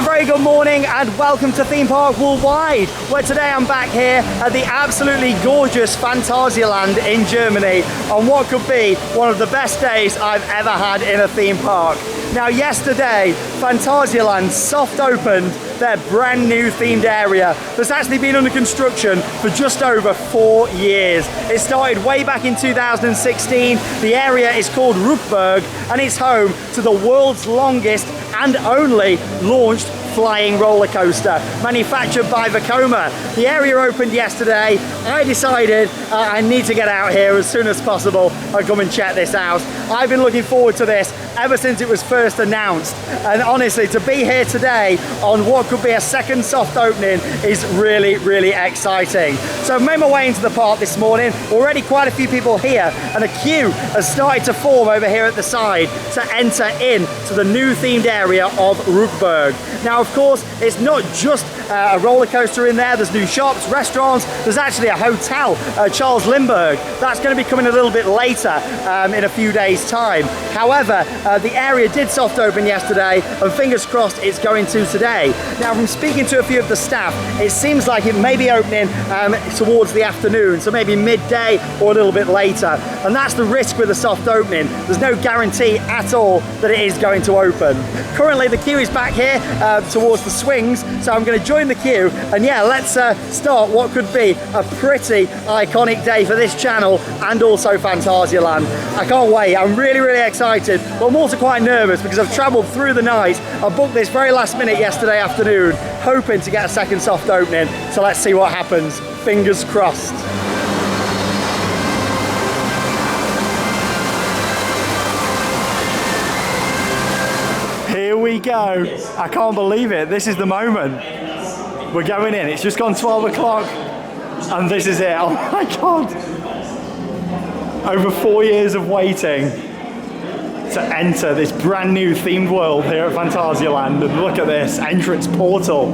very good morning and welcome to Theme Park Worldwide, where today I'm back here at the absolutely gorgeous Phantasialand in Germany on what could be one of the best days I've ever had in a theme park. Now yesterday, Phantasialand soft opened their brand new themed area that's actually been under construction for just over 4 years. It started way back in 2016. The area is called Rookburgh and it's home to the world's longest and only launched flying roller coaster manufactured by Vekoma. The area opened yesterday. I decided I need to get out here as soon as possible and come and check this out. I've been looking forward to this ever since it was first announced, and honestly to be here today on what could be a second soft opening is really exciting. So I've made my way into the park this morning. Already quite a few people here and a queue has started to form over here at the side to enter in to the new themed area of Rookburgh. Now of course it's not just a roller coaster in there. There's new shops, restaurants, there's actually a hotel, Charles Lindbergh. That's going to be coming a little bit later in a few days time. However, the area did soft open yesterday and fingers crossed it's going to today. Now from speaking to a few of the staff, it seems like it may be opening towards the afternoon, so maybe midday or a little bit later, and that's the risk with a soft opening. There's no guarantee at all that it is going to open. Currently the queue is back here towards the swings, so I'm going to join the queue and yeah, let's start what could be a pretty iconic day for this channel and also Phantasialand. I can't wait. I'm really excited, but I'm also quite nervous because I've travelled through the night. I booked this very last minute yesterday afternoon, hoping to get a second soft opening, so let's see what happens. Fingers crossed. Here we go. I can't believe it. This is the moment. We're going in. It's just gone 12 o'clock and this is it. Oh my God. Over 4 years of waiting to enter this brand new themed world here at Phantasialand, and look at this entrance portal.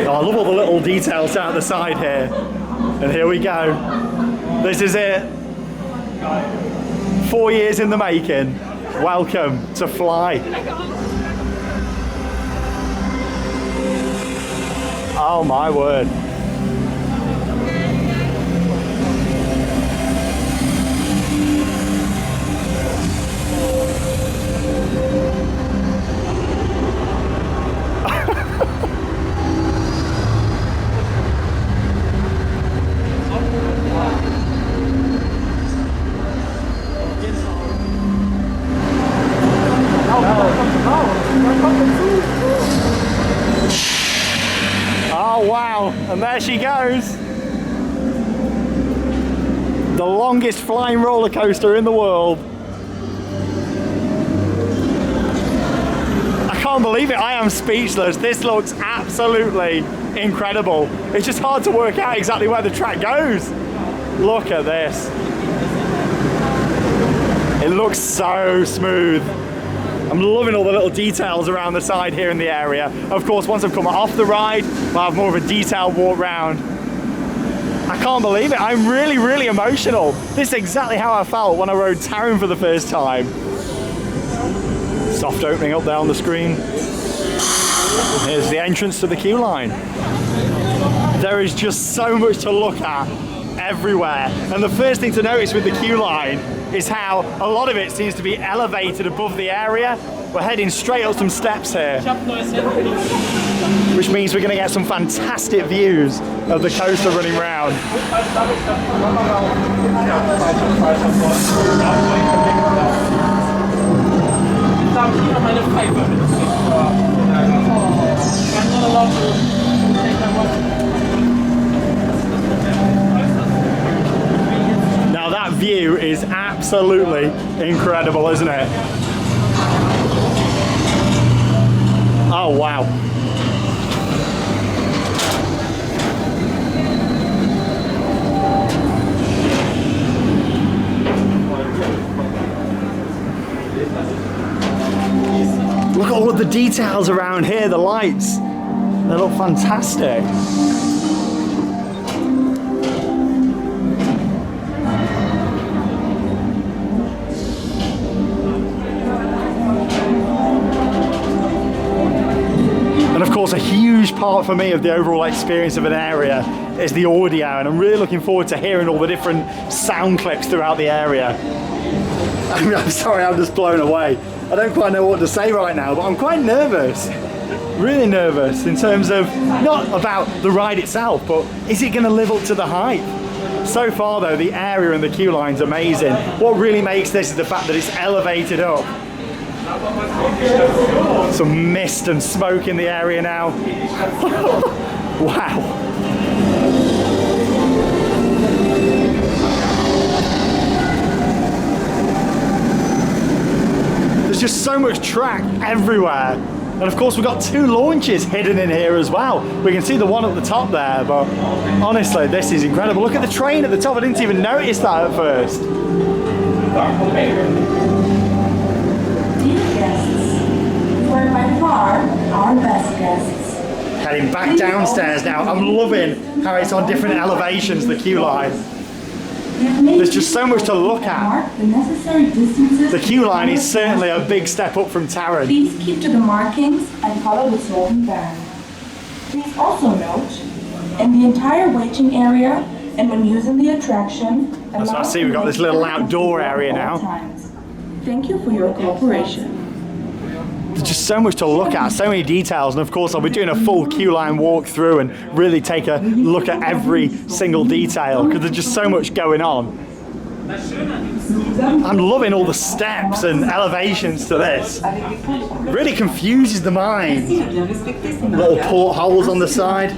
I love all the little details down the side here. And here we go. This is it. 4 years in the making. Welcome to F.L.Y. Oh my word. Oh wow, and there she goes. The longest flying roller coaster in the world. I can't believe it, I am speechless. This looks absolutely incredible. It's just hard to work out exactly where the track goes. Look at this. It looks so smooth. I'm loving all the little details around the side here in the area. Of course, once I've come off the ride, I'll have more of a detailed walk round. I can't believe it. I'm really emotional. This is exactly how I felt when I rode Taron for the first time. Soft opening up there on the screen. Here's the entrance to the queue line. There is just so much to look at everywhere. And the first thing to notice with the queue line is how a lot of it seems to be elevated above the area. We're heading straight up some steps here, which means we're going to get some fantastic views of the coaster running round. Now that view is absolutely incredible, isn't it? Oh wow. Look at all of the details around here, the lights. They look fantastic. huge part for me of the overall experience of an area is the audio, and I'm really looking forward to hearing all the different sound clips throughout the area. I'm sorry, I'm just blown away. I don't quite know what to say right now, but I'm quite nervous. Really nervous in terms of, not about the ride itself, but is it going to live up to the hype? So far though, the area and the queue line's amazing. What really makes this is the fact that it's elevated up. Some mist and smoke in the area now. Wow. There's just so much track everywhere. And of course we've got two launches hidden in here as well. We can see the one at the top there, but honestly, this is incredible. Look at the train at the top. I didn't even notice that at first. Dear guests, you are by far our best guests. Heading back downstairs now. I'm loving how it's on different elevations, the queue line. There's just so much to look at. The queue line is certainly a big step up from Taron. Please keep to the markings and follow the Solven band. Please also note, in the entire waiting area and when using the attraction, so I see we've got this little outdoor area now. Thank you for your cooperation. There's just so much to look at, so many details, and of course I'll be doing a full queue line walk through and really take a look at every single detail because there's just so much going on. I'm loving all the steps and elevations to this. It really confuses the mind. Little portholes on the side.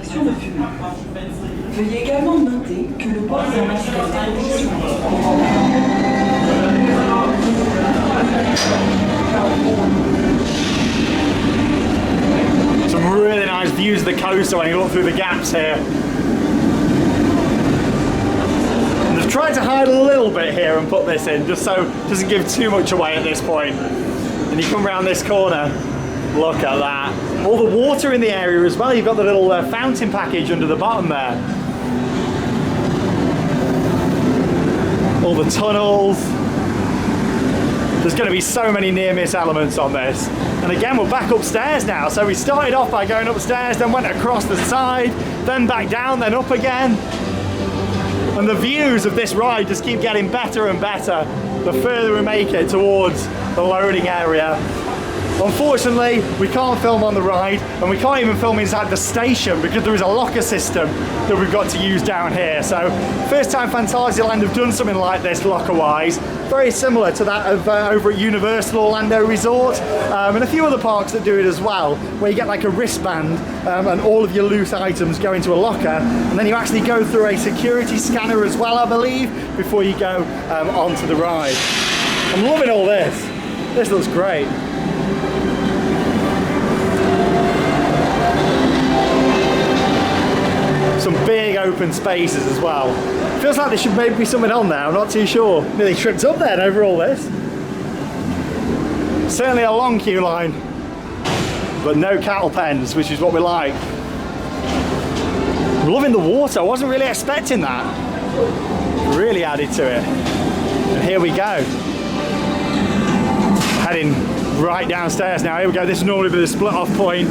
Some really nice views of the coaster when you look through the gaps here. And they've tried to hide a little bit here and put this in just so it doesn't give too much away at this point. And you come around this corner, look at that. All the water in the area as well. You've got the little fountain package under the bottom there. All the tunnels. There's going to be so many near-miss elements on this. And again, we're back upstairs now. So we started off by going upstairs, then went across the side, then back down, then up again. And the views of this ride just keep getting better and better the further we make it towards the loading area. Unfortunately, we can't film on the ride, and we can't even film inside the station because there is a locker system that we've got to use down here. So, first time Phantasialand have done something like this locker-wise. Very similar to that of over at Universal Orlando Resort, and a few other parks that do it as well, where you get like a wristband and all of your loose items go into a locker, and then you actually go through a security scanner as well, I believe, before you go onto the ride. I'm loving all this. This looks great. Some big open spaces as well. Feels like there should maybe be something on there, I'm not too sure. Nearly tripped up then over all this. Certainly a long queue line, but no cattle pens, which is what we like. I'm loving the water, I wasn't really expecting that. Really added to it. And here we go. Heading right downstairs now, here we go. This would normally be the split off point.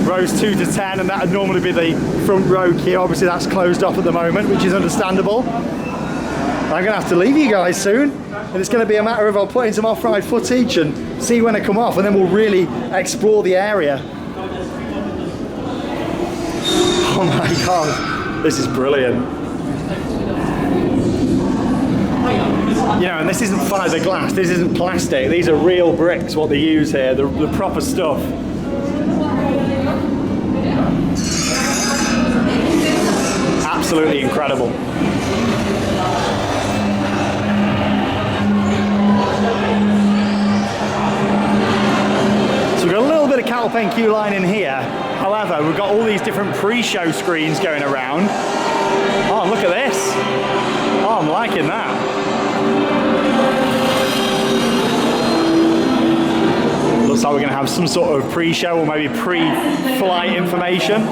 Rows 2 to 10, and that would normally be the front row queue. Obviously that's closed off at the moment, which is understandable. I'm gonna have to leave you guys soon, and it's gonna be a matter of I'll put in some off-ride footage and see when I come off, and then we'll really explore the area. Oh my God, this is brilliant. You know, and this isn't fiberglass, this isn't plastic, these are real bricks, what they use here, the proper stuff. Absolutely incredible. So we've got a little bit of cattle pen queue line in here. However, we've got all these different pre-show screens going around. Oh, look at this. Oh, I'm liking that. Looks like we're going to have some sort of pre-show or maybe pre-flight information.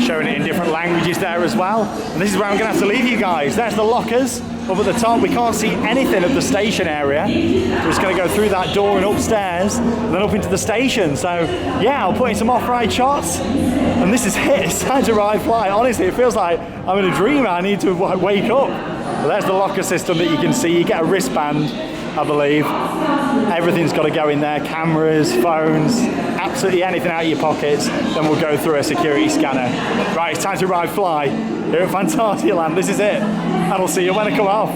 Showing it in different languages there as well. And this is where I'm going to have to leave you guys. There's the lockers. Up at the top, we can't see anything of the station area. We're just going to go through that door and upstairs, and then up into the station. So yeah, I'll put in some off-ride shots, and this is it. It's time to ride F.L.Y. Honestly, it feels like I'm in a dream. I need to wake up. Well, there's the locker system that you can see. You get a wristband, I believe. Everything's got to go in there. Cameras, phones, absolutely anything out of your pockets. Then we'll go through a security scanner. Right, it's time to ride F.L.Y. here at Phantasialand. This is it. And I'll see you when I come off.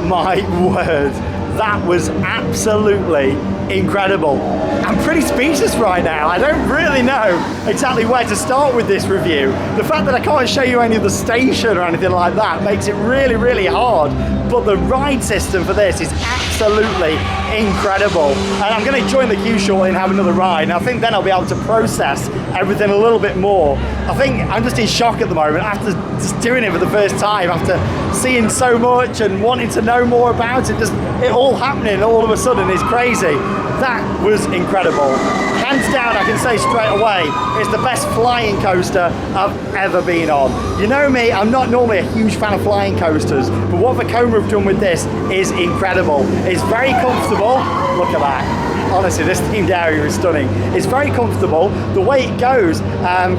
My word, that was absolutely incredible. I'm pretty speechless right now. I don't really know exactly where to start with this review. The fact that I can't show you any of the station or anything like that makes it really, really hard. But the ride system for this is absolutely incredible. And I'm going to join the queue shortly and have another ride. And I think then I'll be able to process everything a little bit more. I think I'm just in shock at the moment after just doing it for the first time, after seeing so much and wanting to know more about it. Just it all happening all of a sudden is crazy. That was incredible. Hands down, I can say straight away, it's the best flying coaster I've ever been on. You know me, I'm not normally a huge fan of flying coasters, but what Vekoma have done with this is incredible. It's very comfortable. Look at that. Honestly, this themed area is stunning. It's very comfortable. The way it goes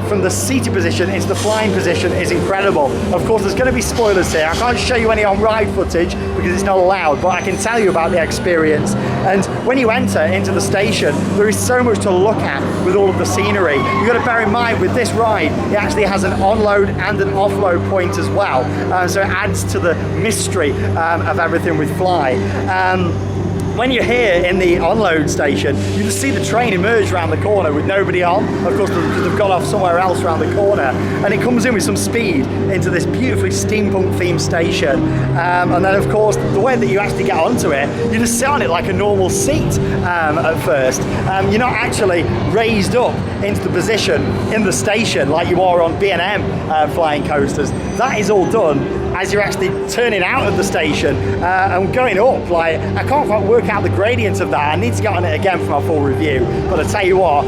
from the seated position into the flying position is incredible. Of course, there's going to be spoilers here. I can't show you any on-ride footage because it's not allowed, but I can tell you about the experience. And when you enter into the station, there is so much to look at with all of the scenery. You've got to bear in mind, with this ride, it actually has an onload and an offload point as well. So it adds to the mystery of everything with F.L.Y. When you're here in the onload station, you just see the train emerge around the corner with nobody on. Of course, because they've gone off somewhere else around the corner. And it comes in with some speed into this beautifully steampunk themed station. And then, of course, the way that you actually get onto it, you just sit on it like a normal seat at first. You're not actually raised up into the position in the station like you are on B&M flying coasters. That is all done as you're actually turning out of the station and going up. Like, I can't quite work out the gradients of that. I need to get on it again for my full review. But I tell you what,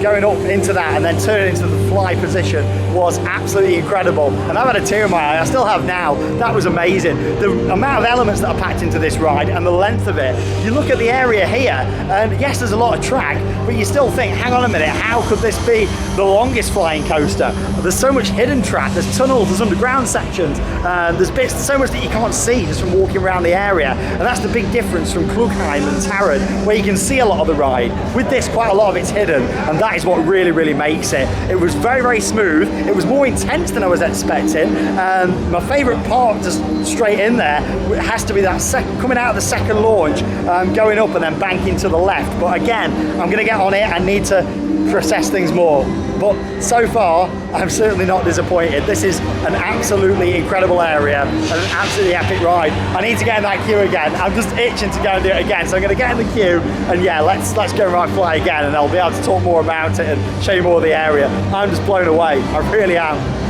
going up into that and then turning into the fly position was absolutely incredible. And I've had a tear in my eye. I still have now. That was amazing. The amount of elements that are packed into this ride and the length of it. You look at the area here, and yes, there's a lot of track, but you still think, hang on a minute, how could this be the longest flying coaster? There's so much hidden track. There's tunnels, there's underground sections. There's bits, so much that you can't see just from walking around the area. And that's the big difference from Klugheim and Tarot, where you can see a lot of the ride. With this, quite a lot of it's hidden, and that is what really, really makes it. It was very, very smooth. It was more intense than I was expecting. My favourite part, just straight in there, has to be that coming out of the second launch, going up and then banking to the left. But again, I'm going to get on it and need to process things more. But so far, I'm certainly not disappointed. This is an absolutely incredible area and an absolutely epic ride. I need to get in that queue again. I'm just itching to go and do it again. So I'm going to get in the queue and yeah, let's go and ride F.L.Y. again, and I'll be able to talk more about it and show you more of the area. I'm just blown away. I really am.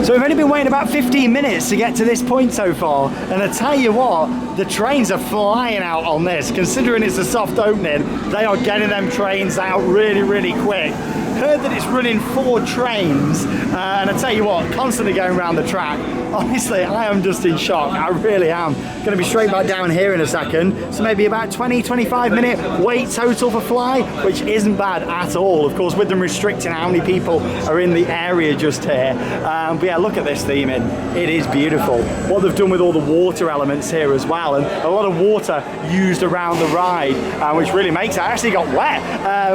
So we've only been waiting about 15 minutes to get to this point so far, and I tell you what, the trains are flying out on this. Considering it's a soft opening, they are getting them trains out really, really quick. Heard that it's running 4 trains, and I tell you what, constantly going around the track. Honestly, I am just in shock. I really am. Going to be straight back down here in a second, so maybe about 20-25 minute wait total for F.L.Y, which isn't bad at all. Of course, with them restricting how many people are in the area just here. But yeah, look at this. gorgeous theming. It is beautiful. What they've done with all the water elements here as well, and a lot of water used around the ride, which really makes it. I actually got wet.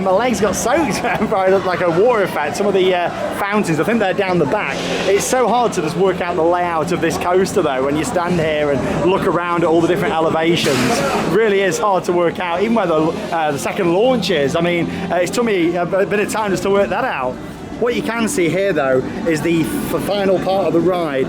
My legs got soaked by like a water effect. Some of the fountains, I think they're down the back. It's so hard to just work out the layout of this coaster though when you stand here and look around at all the different elevations. It really is hard to work out, even where the second launch is. I mean, it's took me a bit of time just to work that out. What you can see here though is the final part of the ride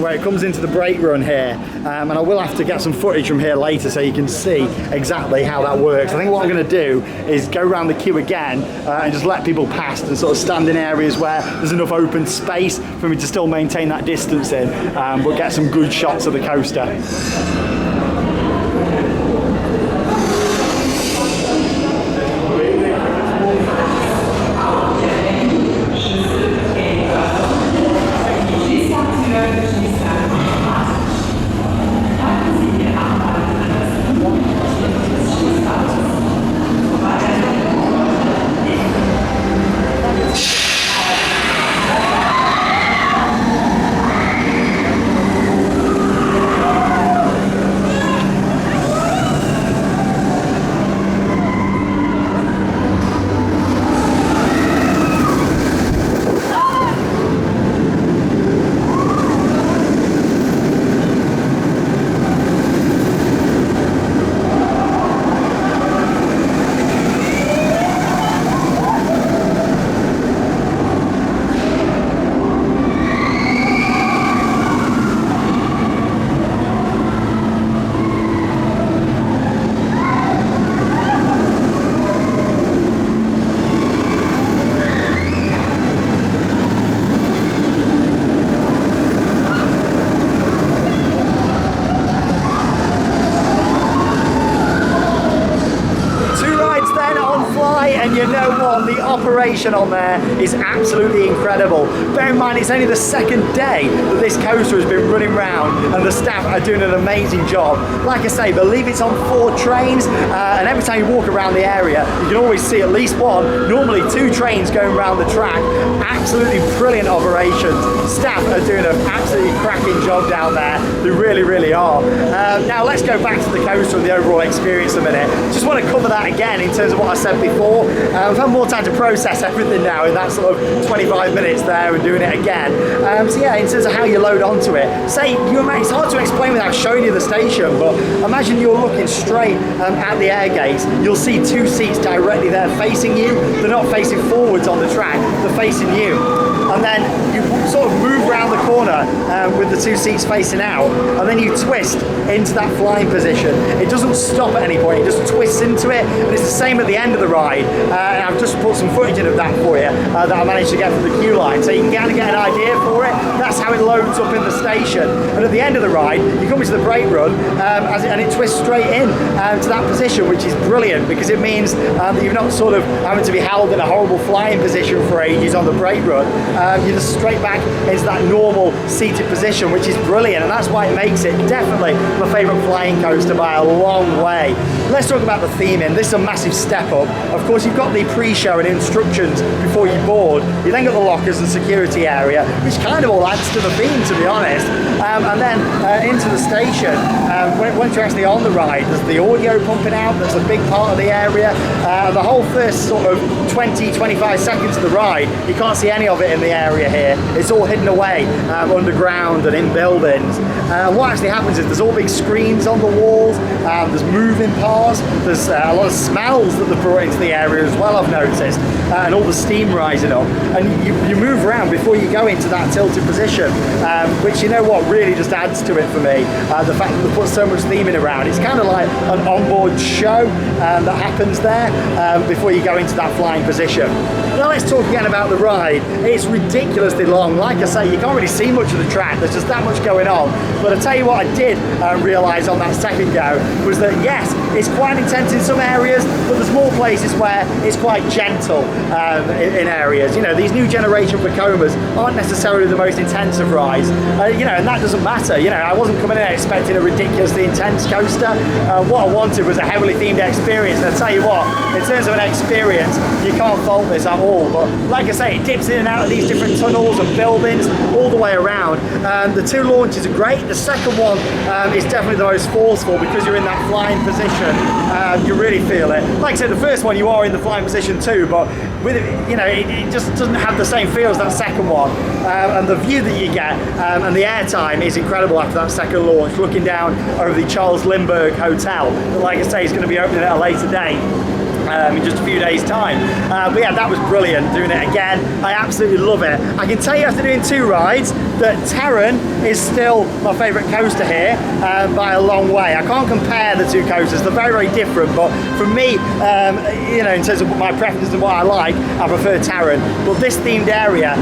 where it comes into the brake run here, and I will have to get some footage from here later so you can see exactly how that works. I think what I'm going to do is go around the queue again and just let people past and sort of stand in areas where there's enough open space for me to still maintain that distance in, but get some good shots of the coaster. Operation on there is absolutely incredible. Bear in mind it's only the second day that this coaster has been running round and the staff are doing an amazing job. Like I say, I believe it's on 4 trains, and every time you walk around the area you can always see at least 1, normally 2 trains going around the track. Absolutely brilliant operations. Staff are doing an absolutely cracking job down there. They really, really are. Now let's go back to the coaster and the overall experience a minute. Just want to cover that again in terms of what I said before. I've had more time to process everything now in that sort of 25 minutes there and doing it again. So yeah, in terms of how you load onto it, it's hard to explain without showing you the station, but imagine you're looking straight at the air gates. You'll see 2 seats directly there facing you. They're not facing forwards on the track, they're facing you. And then you sort of move around the corner with the 2 seats facing out, and then you twist into that flying position. It doesn't stop at any point, it just twists into it, and it's the same at the end of the ride. And I've just put some footage in of that for you that I managed to get from the queue line, so you can kind of get an idea for it. That's how it loads up in the station. And at the end of the ride, you come into the brake run and it twists straight in to that position, which is brilliant because it means that you're not sort of having to be held in a horrible flying position for ages on the brake run. You're just straight back into that normal seated position, which is brilliant, and that's why it makes it definitely my favourite flying coaster by a long way. Let's talk about the theming. This is a massive step up. Of course, you've got the pre-show and instructions before you board. You then got the lockers and security area, which kind of all adds to the theme, to be honest. And then into the station, once you're actually on the ride, there's the audio pumping out. That's a big part of the area. The whole first sort of 20-25 seconds of the ride, you can't see any of it in the area here. It's all hidden away underground and in buildings. What actually happens is there's all big screens on the walls, there's moving parts, there's a lot of smells that they've brought into the area as well, I've noticed, and all the steam rising up. And you move around before you go into that tilted position, which, you know what, really just adds to it for me. The fact that they put so much theming around. It's kind of like an onboard show that happens there before you go into that flying position. Now let's talk again about the ride. It's ridiculously long. Like I say, you can't really see much of the track. There's just that much going on. But I tell you what I did realise on that second go was that yes, it's quite intense in some areas, but there's more places where it's quite gentle in areas. You know, these new generation Vekomas aren't necessarily the most intensive rides, you know, and that doesn't matter. You know, I wasn't coming in expecting a ridiculously intense coaster. What I wanted was a heavily themed experience, and I tell you what, in terms of an experience, you can't fault this at all. But like I say, it dips in and out of these different tunnels and buildings all the way around. The two launches are great. The second one is definitely the most forceful because you're in that flying position. You really feel it. Like I said, the first one you are in the flying position too, but with it, you know, it just doesn't have the same feel as that second one. And the view that you get and the airtime is incredible after that second launch, looking down over the Charles Lindbergh Hotel that, like I say, is going to be opening at a later date. In just a few days time. But yeah, that was brilliant doing it again. I absolutely love it. I can tell you after doing two rides that Terran is still my favourite coaster here by a long way. I can't compare the two coasters, they're very, very different, but for me, you know, in terms of my preferences and what I like, I prefer Terran. But this themed area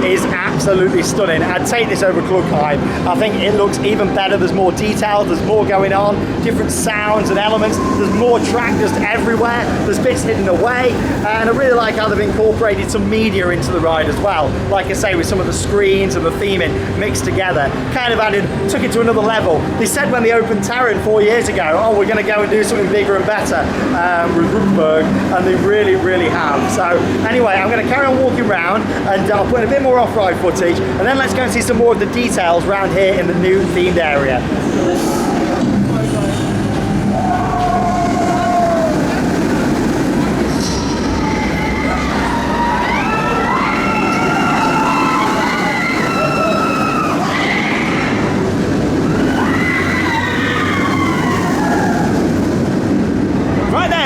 is absolutely stunning. I'd take this over Klugheim. I think it looks even better. There's more detail, there's more going on, different sounds and elements, there's more track just everywhere. There's bits hidden away, and I really like how they've incorporated some media into the ride as well. Like I say, with some of the screens and the theming mixed together, kind of took it to another level. They said when they opened Terran 4 years ago, oh, we're going to go and do something bigger and better with Rookburgh, and they really, really have. So anyway, I'm going to carry on walking around, and I'll put in a bit more off-ride footage, and then let's go and see some more of the details around here in the new themed area.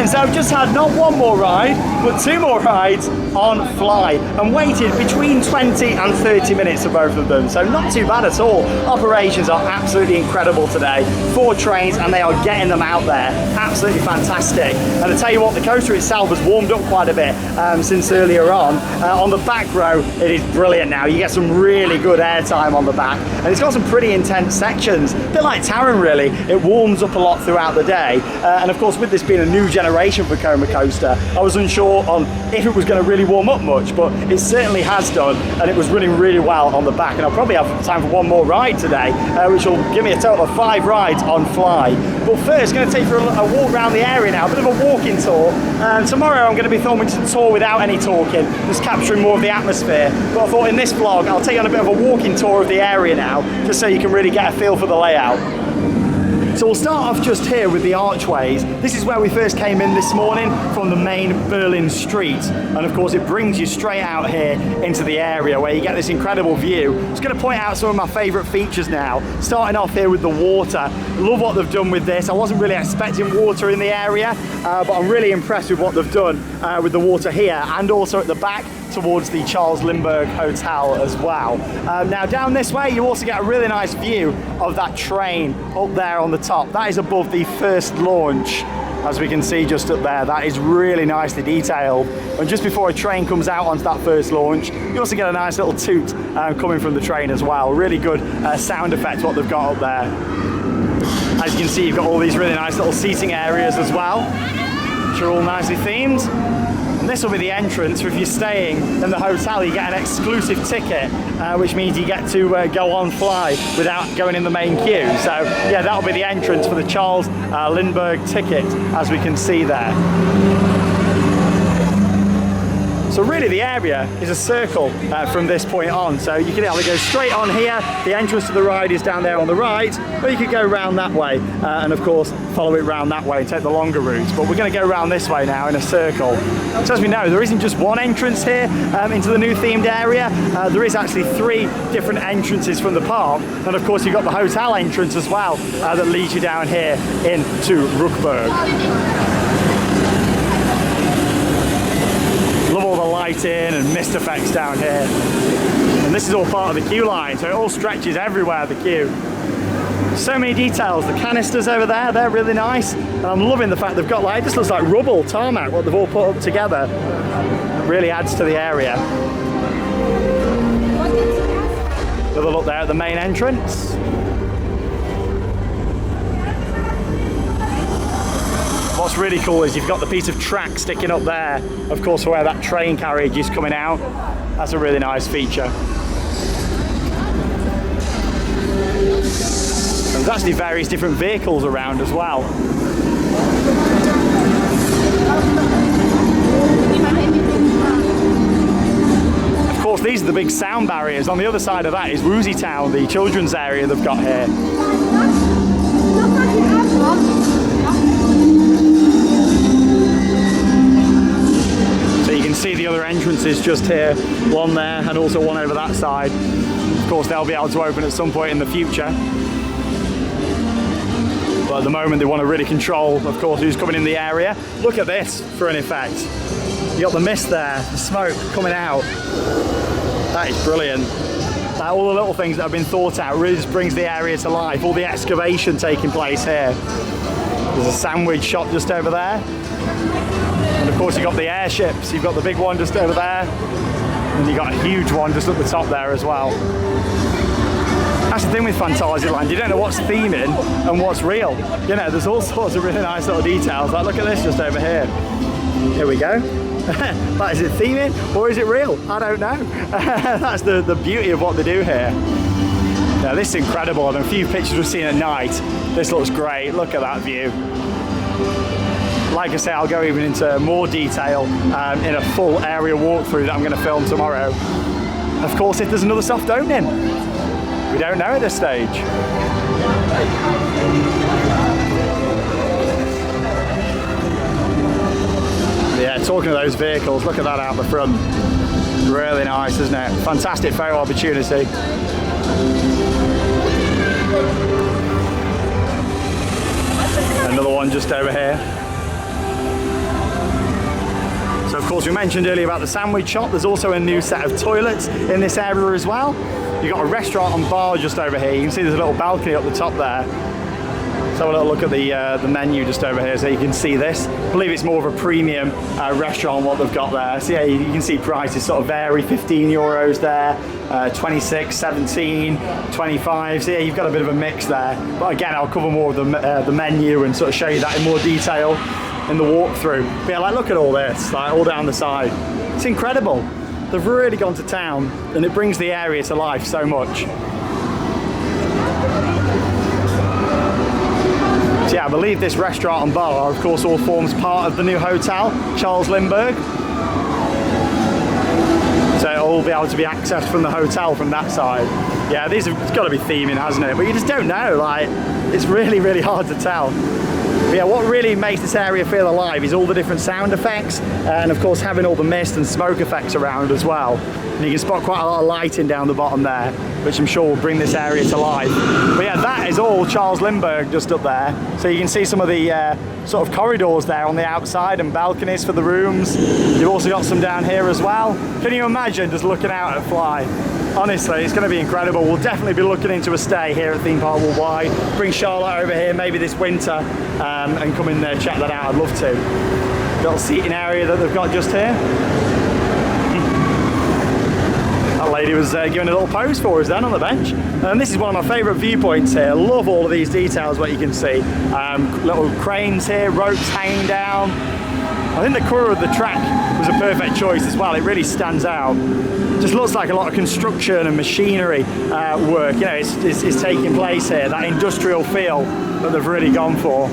So I've just had not one more ride, but two more rides on F.L.Y. and waited between 20 and 30 minutes for both of them. So not too bad at all. Operations are absolutely incredible today. 4 trains and they are getting them out there. Absolutely fantastic. And to tell you what, the coaster itself has warmed up quite a bit since earlier on. On the back row, it is brilliant now. You get some really good airtime on the back. And it's got some pretty intense sections. A bit like Terran really. It warms up a lot throughout the day. And of course, with this being a new generation Vekoma coaster, I was unsure on if it was going to really warm up much, but it certainly has done, and it was running really well on the back. And I'll probably have time for one more ride today, which will give me a total of 5 rides on F.L.Y. But first, going to take you for a walk around the area now, a bit of a walking tour. Tomorrow I'm going to be filming a tour without any talking, just capturing more of the atmosphere. But I thought in this vlog I'll take you on a bit of a walking tour of the area now, just so you can really get a feel for the layout. So we'll start off just here with the Archways. This is where we first came in this morning from the main Berlin street. And of course it brings you straight out here into the area where you get this incredible view. I'm just going to point out some of my favourite features now. Starting off here with the water. Love what they've done with this. I wasn't really expecting water in the area, but I'm really impressed with what they've done with the water here and also at the back towards the Charles Lindbergh Hotel as well. Now down this way you also get a really nice view of that train up there on the top. That is above the first launch, as we can see just up there. That is really nicely detailed. And just before a train comes out onto that first launch, you also get a nice little toot coming from the train as well. Really good sound effect what they've got up there. As you can see, you've got all these really nice little seating areas as well, which are all nicely themed. And this will be the entrance. If you're staying in the hotel, you get an exclusive ticket, which means you get to go on F.L.Y. without going in the main queue. So yeah, that'll be the entrance for the Charles Lindbergh ticket, as we can see there. So really the area is a circle from this point on. So you can either go straight on here, the entrance to the ride is down there on the right, or you could go round that way and of course follow it round that way and take the longer route. But we're going to go around this way now in a circle. So as we know, there isn't just one entrance here into the new themed area. There is actually 3 different entrances from the park. And of course you've got the hotel entrance as well that leads you down here into Rookburgh. Love all the lighting and mist effects down here. And this is all part of the queue line, so it all stretches everywhere, the queue. So many details. The canisters over there, they're really nice. And I'm loving the fact they've got like, this looks like rubble, tarmac, what they've all put up together. It really adds to the area. Another look there at the main entrance. What's really cool is you've got the piece of track sticking up there, of course, where that train carriage is coming out. That's a really nice feature. There's actually various different vehicles around as well. Of course, these are the big sound barriers. On the other side of that is Woozy Town, the children's area they've got here. So you can see the other entrances just here, one there and also one over that side. Of course, they'll be able to open at some point in the future. But at the moment, they want to really control, of course, who's coming in the area. Look at this for an effect. You got the mist there, the smoke coming out. That is brilliant. All the little things that have been thought out really just brings the area to life. All the excavation taking place here. There's a sandwich shop just over there. And of course, you've got the airships. You've got the big one just over there. And you've got a huge one just at the top there as well. That's the thing with Phantasialand, you don't know what's theming and what's real. You know, there's all sorts of really nice little details. Like, look at this just over here. Here we go. Like, is it theming or is it real? I don't know. That's the beauty of what they do here. Now, this is incredible. And a few pictures we've seen at night. This looks great. Look at that view. Like I say, I'll go even into more detail in a full area walkthrough that I'm going to film tomorrow. Of course, if the's another soft opening. We don't know at this stage. Yeah, talking of those vehicles, look at that out the front. Really nice, isn't it? Fantastic photo opportunity. Another one just over here. So of course we mentioned earlier about the sandwich shop. There's also a new set of toilets in this area as well. You've got a restaurant and bar just over here. You can see there's a little balcony up the top there. Let's have a little look at the menu just over here so you can see this. I believe it's more of a premium restaurant what they've got there. So yeah, you can see prices sort of vary. 15 euros there, 26, 17, 25. So yeah, you've got a bit of a mix there. But again, I'll cover more of the menu and sort of show you that in more detail in the walkthrough. But yeah, like look at all this, like all down the side. It's incredible. They've really gone to town and it brings the area to life so much. So yeah, I believe this restaurant and bar, of course, all forms part of the new hotel, Charles Lindbergh. So it'll all be able to be accessed from the hotel from that side. Yeah, it's got to be theming, hasn't it? But you just don't know, like, it's really, really hard to tell. But yeah, what really makes this area feel alive is all the different sound effects and of course having all the mist and smoke effects around as well. And you can spot quite a lot of lighting down the bottom there, which I'm sure will bring this area to life. But yeah, that is all Charles Lindbergh just up there. So you can see some of the sort of corridors there on the outside and balconies for the rooms. You've also got some down here as well. Can you imagine just looking out at F.L.Y? Honestly, it's going to be incredible. We'll definitely be looking into a stay here at Theme Park Worldwide. Bring Charlotte over here maybe this winter and come in there, check that out. I'd love to. Little seating area that they've got just here. That lady was giving a little pose for us then on the bench. And this is one of my favourite viewpoints here. I love all of these details, what you can see. Little cranes here, ropes hanging down. I think the colour of the track was a perfect choice as well. It really stands out. Just looks like a lot of construction and machinery work. You know, it's taking place here. That industrial feel that they've really gone for.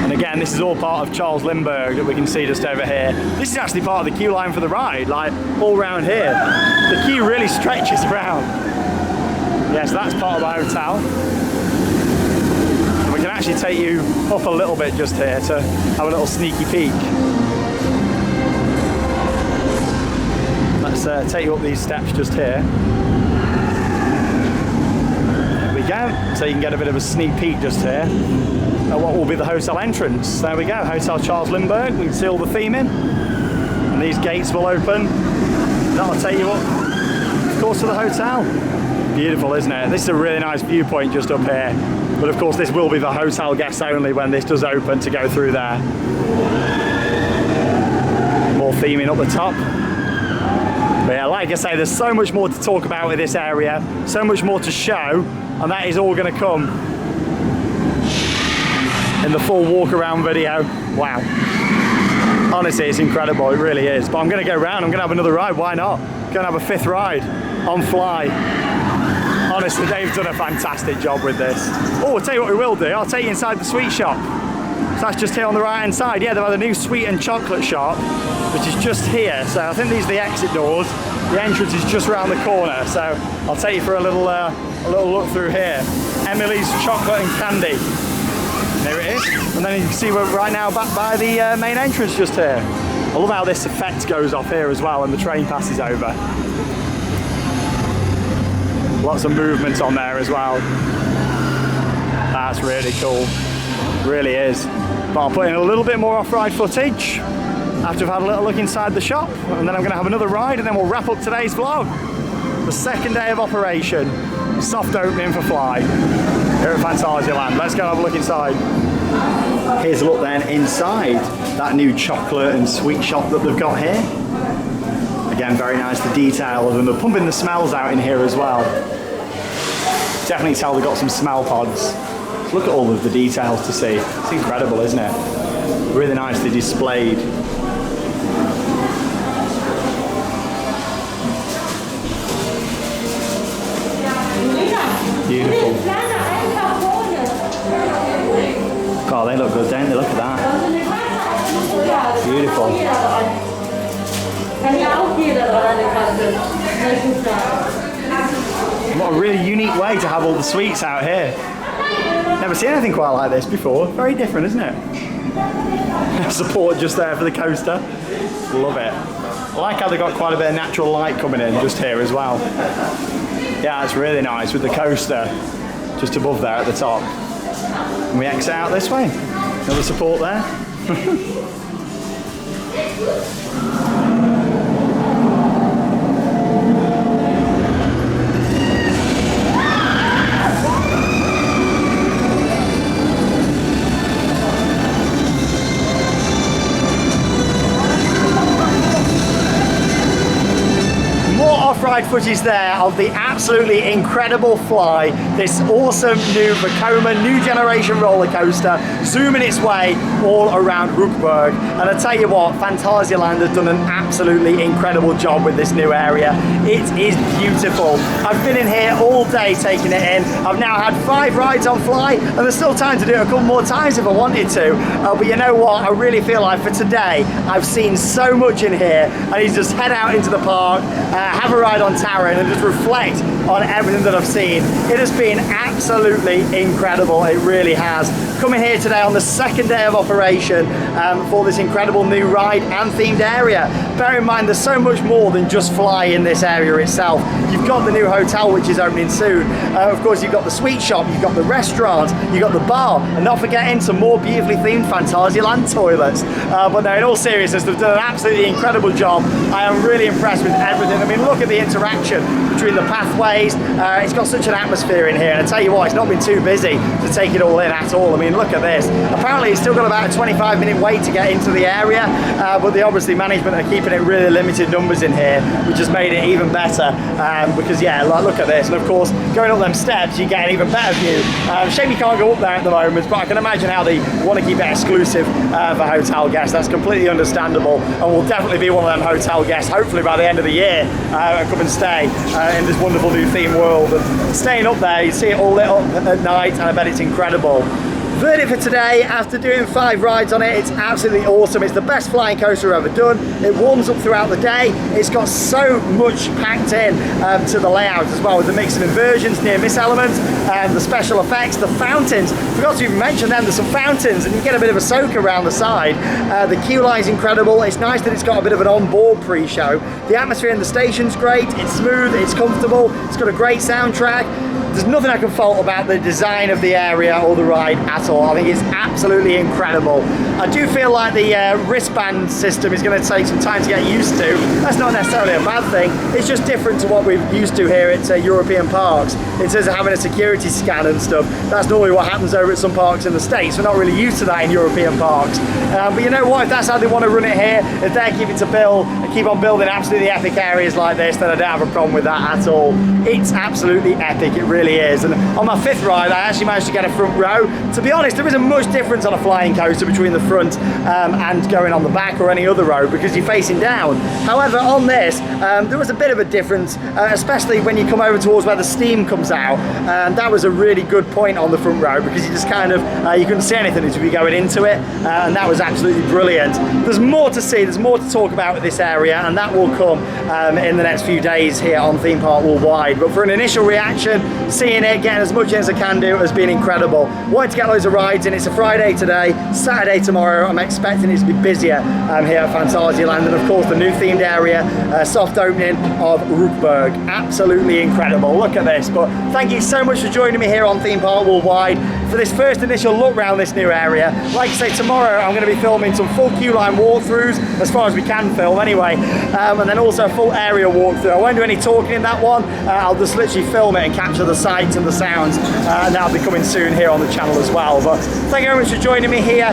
And again, this is all part of Charles Lindbergh that we can see just over here. This is actually part of the queue line for the ride, like all around here. The queue really stretches around. Yes, that's part of the hotel. We can actually take you up a little bit just here to have a little sneaky peek. Let's take you up these steps just here. There we go. So you can get a bit of a sneak peek just here at what will be the hotel entrance. There we go, Hotel Charles Lindbergh. We can see all the theming. And these gates will open. That'll take you up, of course, to the hotel. Beautiful, isn't it? This is a really nice viewpoint just up here. But of course, this will be the hotel guests only when this does open to go through there. More theming up the top. But yeah, like I say, there's so much more to talk about with this area, so much more to show, and that is all going to come in the full walk around video. Wow. Honestly, it's incredible, it really is. But I'm gonna go round, I'm gonna have another ride, why not? Gonna have a 5th ride on F.L.Y. Honestly, they've done a fantastic job with this. Oh, I'll tell you what we will do, I'll take you inside the sweet shop. So that's just here on the right hand side. Yeah, they've had a new sweet and chocolate shop, which is just here. So I think these are the exit doors. The entrance is just around the corner. So I'll take you for a little look through here. Emily's Chocolate and Candy. There it is. And then you can see we're right now back by the main entrance just here. I love how this effect goes off here as well when the train passes over. Lots of movement on there as well. That's really cool. Really is. But I'll put in a little bit more off-ride footage after I've had a little look inside the shop, and then I'm going to have another ride, and then we'll wrap up today's vlog. The 2nd day of operation, soft opening for F.L.Y. here at Phantasialand. Let's go and have a look inside. Here's a look then inside that new chocolate and sweet shop that they've got here. Again, very nice, the detail of them. They're pumping the smells out in here as well. Definitely tell they've got some smell pods. Look at all of the details to see. It's incredible, isn't it? Really nicely displayed. Beautiful. God, they look good, don't they? Look at that. Beautiful. What a really unique way to have all the sweets out here. Never seen anything quite like this before. Very different, isn't it? Support just there for the coaster. Love it. I like how they got quite a bit of natural light coming in just here as well. Yeah, it's really nice with the coaster just above there at the top. And we exit out this way. Another support there. Off-ride footage there of the absolutely incredible F.L.Y, this awesome new Vekoma new generation roller coaster zooming its way all around Rookburgh. And I tell you what, Phantasialand has done an absolutely incredible job with this new area. It is beautiful. I've been in here all day taking it in. I've now had 5 rides on F.L.Y, and there's still time to do it a couple more times if I wanted to. But you know what, I really feel like for today I've seen so much in here. I need to just head out into the park, have a ride on Taron and just reflect on everything that I've seen. It has been absolutely incredible, it really has. Coming here today on the 2nd day of operation for this incredible new ride and themed area. Bear in mind there's so much more than just F.L.Y in this area itself. You've got the new hotel which is opening soon. Of course you've got the sweet shop, you've got the restaurant, you've got the bar, and not forgetting some more beautifully themed Phantasialand toilets. But no, in all seriousness, they've done an absolutely incredible job. I am really impressed with everything. I mean, look at the interaction between the pathways. It's got such an atmosphere in here, and I tell you what, it's not been too busy to take it all in at all. I mean, look at this. Apparently it's still got about a 25-minute wait to get into the area, but the obviously management are keeping it really limited numbers in here, which has made it even better, because yeah, look at this. And of course, going up them steps, you get an even better view. Shame you can't go up there at the moment, but I can imagine how they want to keep it exclusive for hotel guests. That's completely understandable, and we'll definitely be one of them hotel guests, hopefully by the end of the year, come and stay in this wonderful new theme world. And staying up there, you see it all lit up at night, and I bet it's incredible. Verdict for today, after doing 5 rides on it, it's absolutely awesome. It's the best flying coaster I've ever done. It warms up throughout the day. It's got so much packed in to the layout as well, with the mix of inversions, near miss elements, and the special effects, the fountains. Forgot to even mention them, there's some fountains and you get a bit of a soak around the side. The queue line's incredible. It's nice that it's got a bit of an on-board pre-show. The atmosphere in the station's great. It's smooth, it's comfortable, it's got a great soundtrack. There's nothing I can fault about the design of the area or the ride at all. I think it's absolutely incredible. I do feel like the wristband system is going to take some time to get used to. That's not necessarily a bad thing. It's just different to what we're used to here at European parks. In terms of having a security scan and stuff, that's normally what happens over at some parks in the States. We're not really used to that in European parks. But you know what, if that's how they want to run it here, if they're keeping to build and keep on building absolutely epic areas like this, then I don't have a problem with that at all. It's absolutely epic, it really really is. And on my 5th ride, I actually managed to get a front row. To be honest, there isn't much difference on a flying coaster between the front and going on the back or any other row because you're facing down. However, on this, there was a bit of a difference, especially when you come over towards where the steam comes out. That was a really good point on the front row because you just kind of, you couldn't see anything as we going into it, and that was absolutely brilliant. There's more to see, there's more to talk about with this area, and that will come in the next few days here on Theme Park Worldwide. But for an initial reaction, seeing it, getting as much in as I can do has been incredible. Wanted to get loads of rides in. It's a Friday today, Saturday tomorrow. I'm expecting it to be busier here at Phantasialand, and of course the new themed area, soft opening of Rookburgh. Absolutely incredible. Look at this. But thank you so much for joining me here on Theme Park Worldwide for this first initial look around this new area. Like I say, tomorrow I'm going to be filming some full queue line walkthroughs, as far as we can film anyway, and then also a full area walkthrough. I won't do any talking in that one. I'll just literally film it and capture the sights and the sounds, and that'll be coming soon here on the channel as well. But thank you very much for joining me here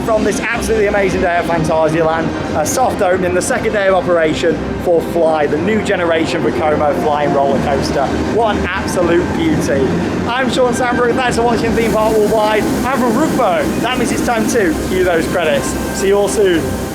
from this absolutely amazing day at Phantasialand. Soft opening, the 2nd day of operation for F.L.Y, the new generation Vekoma flying roller coaster. What an absolute beauty. I'm Sean Sandberg, thanks for watching Theme Park Worldwide. I'm from Rookburgh. That means it's time to cue those credits. See you all soon.